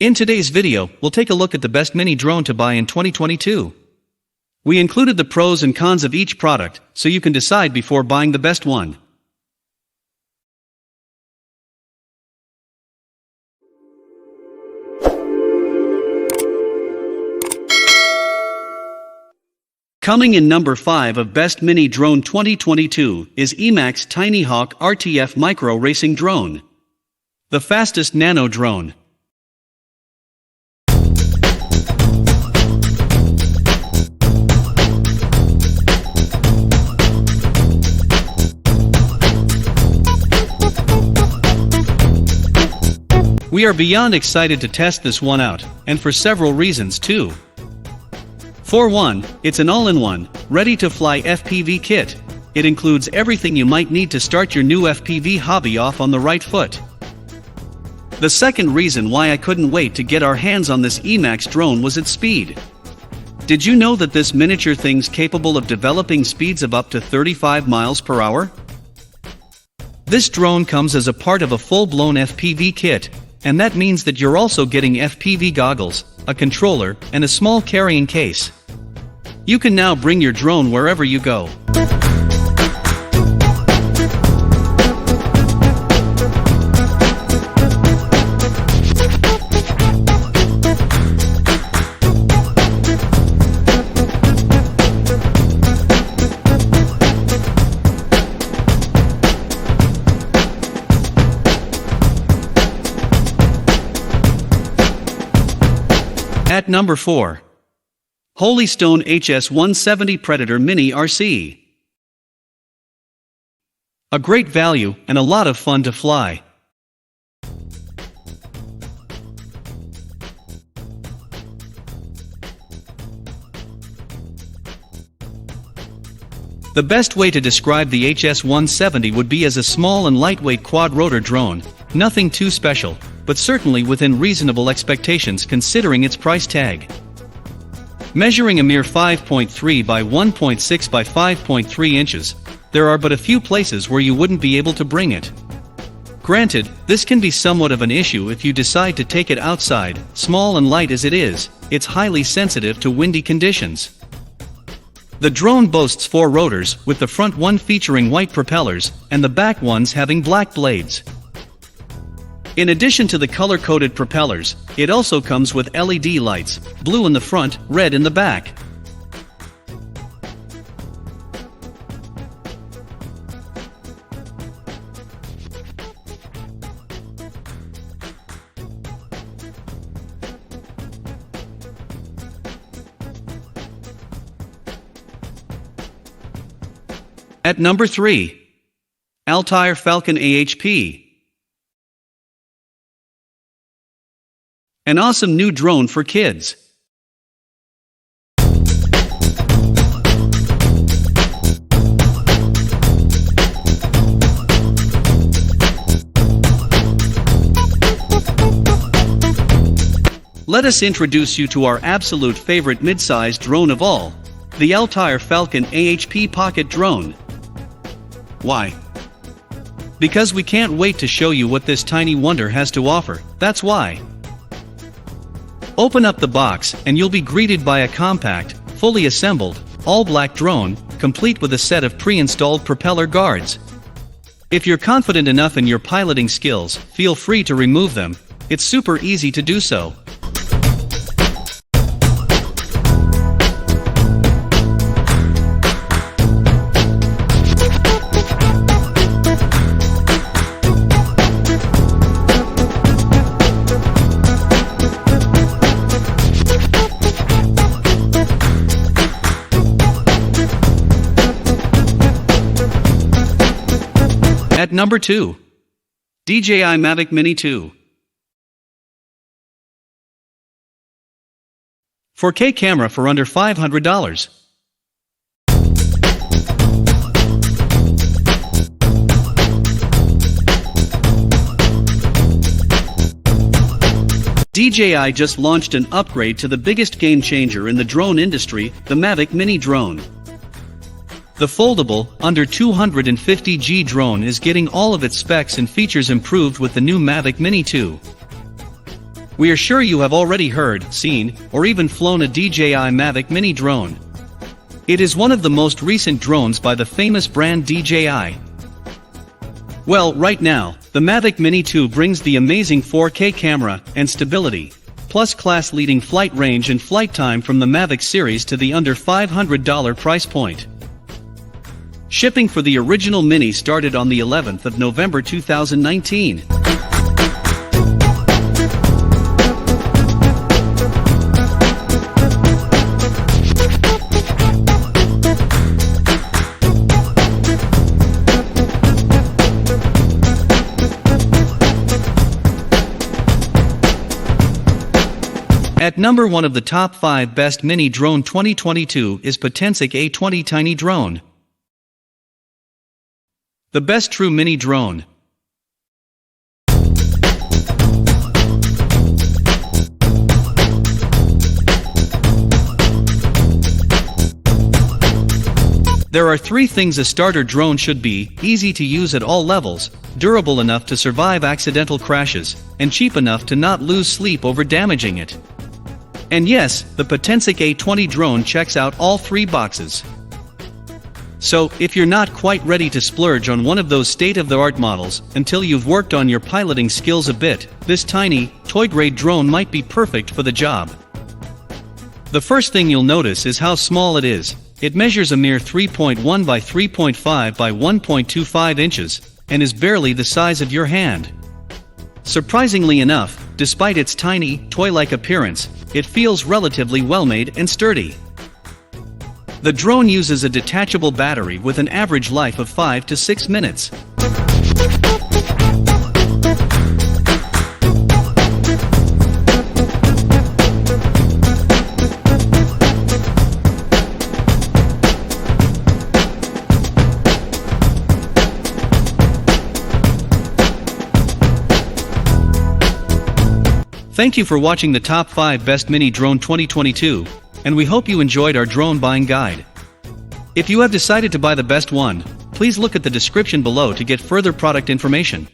In today's video, we'll take a look at the best mini drone to buy in 2022. We included the pros and cons of each product, so you can decide before buying the best one. Coming in number 5 of Best Mini Drone 2022 is Emax Tiny Hawk RTF Micro Racing Drone. The fastest nano drone. We are beyond excited to test this one out, and for several reasons too. For one, it's an all-in-one, ready-to-fly FPV kit. It includes everything you might need to start your new FPV hobby off on the right foot. The second reason why I couldn't wait to get our hands on this Emax drone was its speed. Did you know that this miniature thing's capable of developing speeds of up to 35 miles per hour? This drone comes as a part of a full-blown FPV kit, and that means that you're also getting FPV goggles, a controller, and a small carrying case. You can now bring your drone wherever you go. At number 4. Holystone HS-170 Predator Mini RC. A great value and a lot of fun to fly. The best way to describe the HS-170 would be as a small and lightweight quad-rotor drone, nothing too special, but certainly within reasonable expectations considering its price tag. Measuring a mere 5.3 by 1.6 by 5.3 inches, there are but a few places where you wouldn't be able to bring it. Granted, this can be somewhat of an issue if you decide to take it outside. Small and light as it is, it's highly sensitive to windy conditions. The drone boasts 4 rotors, with the front one featuring white propellers, and the back ones having black blades. In addition to the color-coded propellers, it also comes with LED lights, blue in the front, red in the back. At number 3. Altair Falcon AHP. An awesome new drone for kids. Let us introduce you to our absolute favorite mid-sized drone of all, the Altair Falcon AHP Pocket Drone. Why? Because we can't wait to show you what this tiny wonder has to offer, that's why. Open up the box, and you'll be greeted by a compact, fully assembled, all-black drone, complete with a set of pre-installed propeller guards. If you're confident enough in your piloting skills, feel free to remove them. It's super easy to do so. At number 2. DJI Mavic Mini 2. 4K camera for under $500. DJI just launched an upgrade to the biggest game changer in the drone industry, the Mavic Mini drone. The foldable, under 250G drone is getting all of its specs and features improved with the new Mavic Mini 2. We are sure you have already heard, seen, or even flown a DJI Mavic Mini drone. It is one of the most recent drones by the famous brand DJI. Well, right now, the Mavic Mini 2 brings the amazing 4K camera and stability, plus class-leading flight range and flight time from the Mavic series to the under $500 price point. Shipping for the original Mini started on the 11th of November 2019. At number 1 of the top 5 best mini drone 2022 is Potensic A20 Tiny Drone. The best true mini drone. There are 3 things a starter drone should be: easy to use at all levels, durable enough to survive accidental crashes, and cheap enough to not lose sleep over damaging it. And yes, the Potensic A20 drone checks out all 3 boxes. So, if you're not quite ready to splurge on one of those state-of-the-art models until you've worked on your piloting skills a bit, this tiny, toy-grade drone might be perfect for the job. The first thing you'll notice is how small it is. It measures a mere 3.1 by 3.5 by 1.25 inches, and is barely the size of your hand. Surprisingly enough, despite its tiny, toy-like appearance, it feels relatively well-made and sturdy. The drone uses a detachable battery with an average life of 5 to 6 minutes. Thank you for watching the top 5 best mini drone 2022, and we hope you enjoyed our drone buying guide. If you have decided to buy the best one, please look at the description below to get further product information.